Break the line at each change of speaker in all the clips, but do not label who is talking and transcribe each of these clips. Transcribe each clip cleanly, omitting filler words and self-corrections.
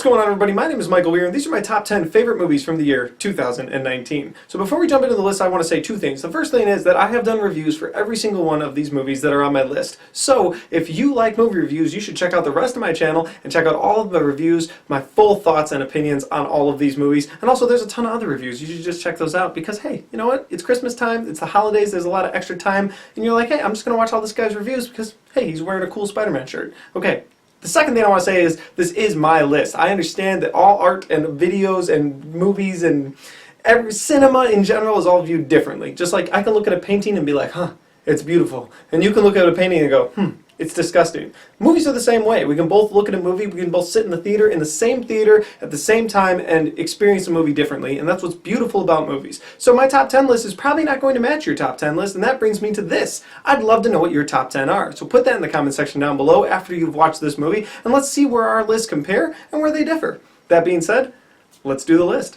What's going on, everybody? My name is Michael Weer, and these are my top 10 favorite movies from the year 2019. So before we jump into the list, I want to say two things. The first thing is that I have done reviews for every single one of these movies that are on my list. So if you like movie reviews, you should check out the rest of my channel and check out all of the reviews, my full thoughts and opinions on all of these movies. And also, there's a ton of other reviews. You should just check those out because, hey, you know what? It's Christmas time, it's the holidays, there's a lot of extra time, and you're like, hey, I'm just going to watch all this guy's reviews because, hey, he's wearing a cool Spider-Man shirt. Okay. The second thing I want to say is, this is my list. I understand that all art and videos and movies and every cinema in general is all viewed differently. Just like I can look at a painting and be like, huh, it's beautiful. And you can look at a painting and go, it's disgusting. Movies are the same way. We can both look at a movie, we can both sit in the theater, in the same theater, at the same time, and experience a movie differently, and that's what's beautiful about movies. So my top 10 list is probably not going to match your top 10 list, and that brings me to this. I'd love to know what your top 10 are. So put that in the comment section down below after you've watched this movie, and let's see where our lists compare and where they differ. That being said, let's do the list.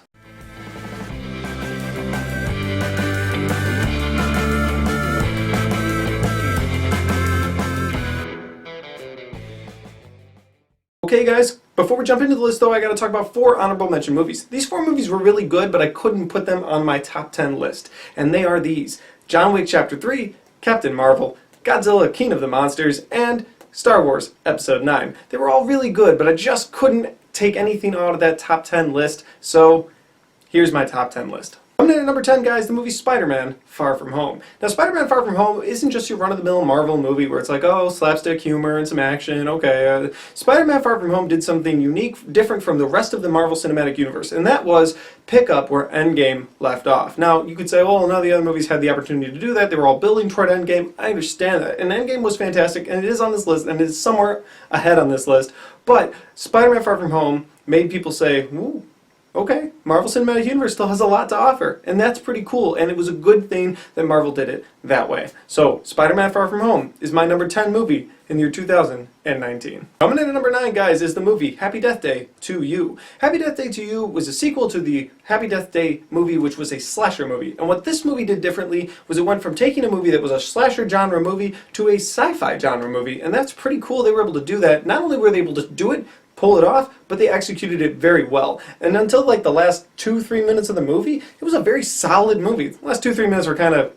Okay guys, before we jump into the list though, I gotta talk about 4 honorable mention movies. These 4 movies were really good, but I couldn't put them on my top 10 list. And they are these: John Wick Chapter 3, Captain Marvel, Godzilla King of the Monsters, and Star Wars Episode 9. They were all really good, but I just couldn't take anything out of that top 10 list, so here's my top 10 list. Coming in at number 10, guys, the movie Spider-Man Far From Home. Now, Spider-Man Far From Home isn't just your run-of-the-mill Marvel movie where it's like, oh, slapstick humor and some action, okay. Spider-Man Far From Home did something unique, different from the rest of the Marvel Cinematic Universe, and that was pick up where Endgame left off. Now, you could say, well, none of the other movies had the opportunity to do that. They were all building toward Endgame. I understand that. And Endgame was fantastic, and it is on this list, and it is somewhere ahead on this list. But Spider-Man Far From Home made people say, ooh, okay, Marvel Cinematic Universe still has a lot to offer, and that's pretty cool, and it was a good thing that Marvel did it that way. So, Spider-Man Far From Home is my number 10 movie in the year 2019. Coming in at number 9, guys, is the movie Happy Death Day to You. Happy Death Day to You was a sequel to the Happy Death Day movie, which was a slasher movie. And what this movie did differently was it went from taking a movie that was a slasher genre movie to a sci-fi genre movie, and that's pretty cool. They were able to do that. Not only were they able to do it, pull it off, but they executed it very well. And until like the last 2-3 minutes of the movie, it was a very solid movie. The last 2-3 minutes were kind of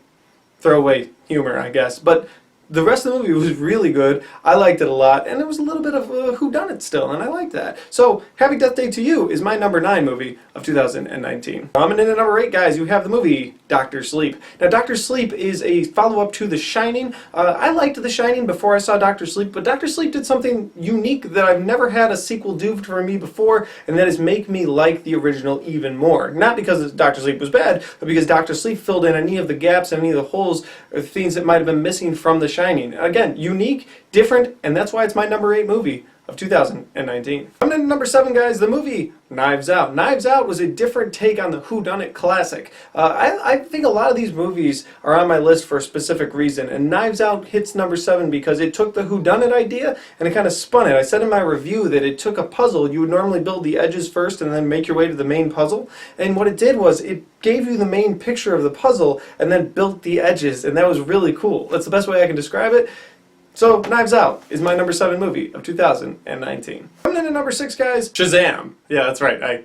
throwaway humor, I guess, but the rest of the movie was really good. I liked it a lot, and there was a little bit of whodunit still, and I liked that. So, Happy Death Day to You is my number 9 movie of 2019. Coming in at number 8, guys, you have the movie Dr. Sleep. Now, Dr. Sleep is a follow-up to The Shining. I liked The Shining before I saw Dr. Sleep, but Dr. Sleep did something unique that I've never had a sequel do for me before, and that is make me like the original even more. Not because Dr. Sleep was bad, but because Dr. Sleep filled in any of the gaps, any of the holes, or things that might have been missing from The Shining. Again, unique, different, and that's why it's my number 8 movie of 2019. Coming in at number 7, guys, the movie Knives Out. Knives Out was a different take on the whodunit classic. I think a lot of these movies are on my list for a specific reason, and Knives Out hits number 7 because it took the whodunit idea and it kind of spun it. I said in my review that it took a puzzle. You would normally build the edges first and then make your way to the main puzzle, and what it did was it gave you the main picture of the puzzle and then built the edges, and that was really cool. That's the best way I can describe it. So, Knives Out is my number 7 movie of 2019. Coming in at number 6, guys, Shazam. Yeah, that's right.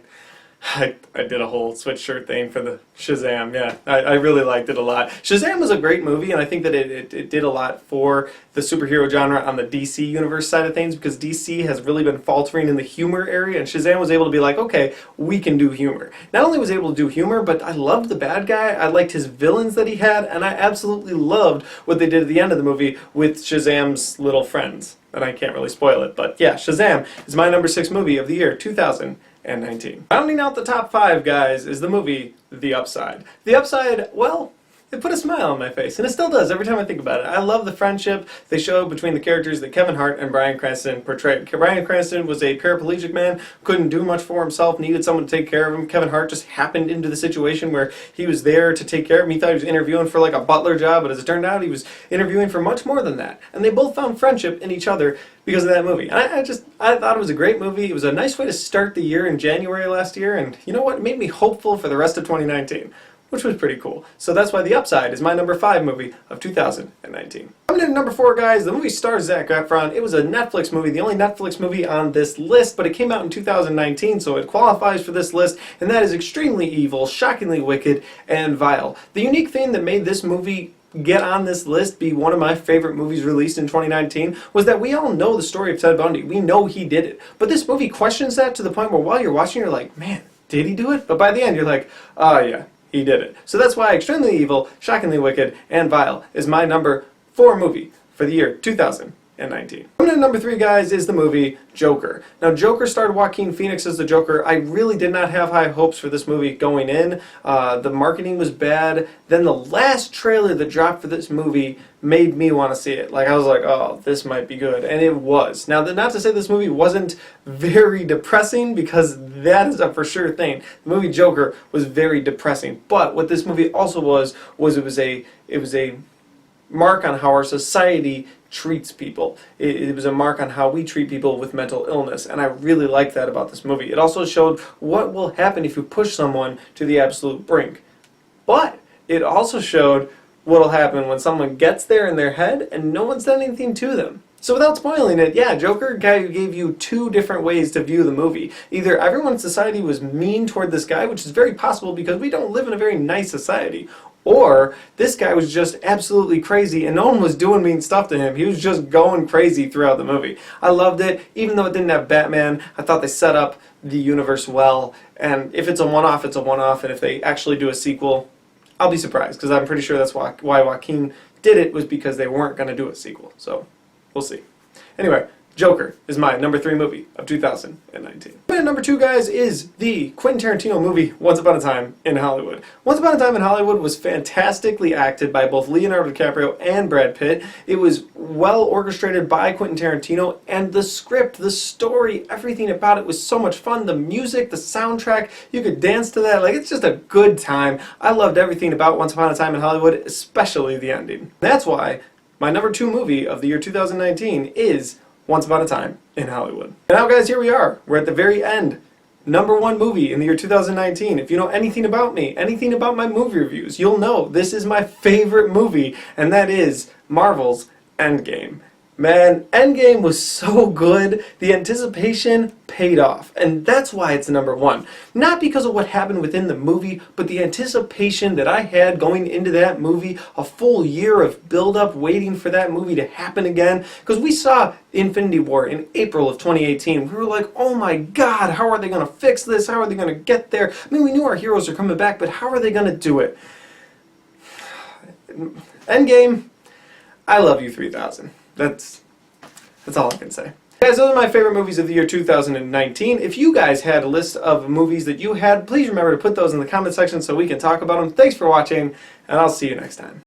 I did a whole sweatshirt thing for the Shazam, yeah. I really liked it a lot. Shazam was a great movie, and I think that it did a lot for the superhero genre on the DC universe side of things, because DC has really been faltering in the humor area, and Shazam was able to be like, okay, we can do humor. Not only was he able to do humor, but I loved the bad guy, I liked his villains that he had, and I absolutely loved what they did at the end of the movie with Shazam's little friends. And I can't really spoil it, but yeah, Shazam is my number 6 movie of the year 2019. Rounding out the top 5, guys, is the movie The Upside. The Upside, well, it put a smile on my face, and it still does every time I think about it. I love the friendship they show between the characters that Kevin Hart and Bryan Cranston portrayed. Bryan Cranston was a paraplegic man, couldn't do much for himself, needed someone to take care of him. Kevin Hart just happened into the situation where he was there to take care of him. He thought he was interviewing for like a butler job, but as it turned out, he was interviewing for much more than that. And they both found friendship in each other because of that movie. And I thought it was a great movie. It was a nice way to start the year in January last year, and you know what? It made me hopeful for the rest of 2019. which was pretty cool. So that's why The Upside is my number 5 movie of 2019. Coming in at number 4, guys, the movie stars Zac Efron. It was a Netflix movie, the only Netflix movie on this list, but it came out in 2019, so it qualifies for this list, and that is extremely evil, shockingly wicked, and vile. The unique thing that made this movie get on this list, be one of my favorite movies released in 2019, was that we all know the story of Ted Bundy. We know he did it. But this movie questions that to the point where while you're watching, you're like, man, did he do it? But by the end, you're like, oh yeah, he did it. So that's why Extremely Evil, Shockingly Wicked, and Vile is my number 4 movie for the year 2019. Coming in at number 3, guys, is the movie Joker. Now, Joker starred Joaquin Phoenix as the Joker. I really did not have high hopes for this movie going in. The marketing was bad. Then the last trailer that dropped for this movie made me want to see it. Like, I was like, oh, this might be good. And it was. Now, not to say this movie wasn't very depressing, because that is a for sure thing. The movie Joker was very depressing. But what this movie also was it was a mark on how our society treats people. It was a mark on how we treat people with mental illness, and I really like that about this movie. It also showed what will happen if you push someone to the absolute brink. But it also showed what will happen when someone gets there in their head and no one's done anything to them. So without spoiling it, yeah, Joker gave you 2 different ways to view the movie. Either everyone in society was mean toward this guy, which is very possible because we don't live in a very nice society, or this guy was just absolutely crazy and no one was doing mean stuff to him. He was just going crazy throughout the movie. I loved it. Even though it didn't have Batman, I thought they set up the universe well. And if it's a one-off, it's a one-off. And if they actually do a sequel, I'll be surprised, because I'm pretty sure that's why Joaquin did it, was because they weren't going to do a sequel. So we'll see. Anyway, Joker is my number 3 movie of 2019. And number 2, guys, is the Quentin Tarantino movie Once Upon a Time in Hollywood. Once Upon a Time in Hollywood was fantastically acted by both Leonardo DiCaprio and Brad Pitt. It was well orchestrated by Quentin Tarantino, and the script, the story, everything about it was so much fun. The music, the soundtrack, you could dance to that. Like, it's just a good time. I loved everything about Once Upon a Time in Hollywood, especially the ending. That's why my number 2 movie of the year 2019 is Once Upon a Time in Hollywood. And now, guys, here we are. We're at the very end. Number 1 movie in the year 2019. If you know anything about me, anything about my movie reviews, you'll know this is my favorite movie, and that is Marvel's Endgame. Man, Endgame was so good. The anticipation paid off, and that's why it's number 1. Not because of what happened within the movie, but the anticipation that I had going into that movie, a full year of build-up waiting for that movie to happen again, because we saw Infinity War in April of 2018. We were like, oh my god, how are they going to fix this? How are they going to get there? I mean, we knew our heroes are coming back, but how are they going to do it? Endgame, I love you 3000. That's all I can say. Guys, those are my favorite movies of the year 2019. If you guys had a list of movies that you had, please remember to put those in the comment section so we can talk about them. Thanks for watching, and I'll see you next time.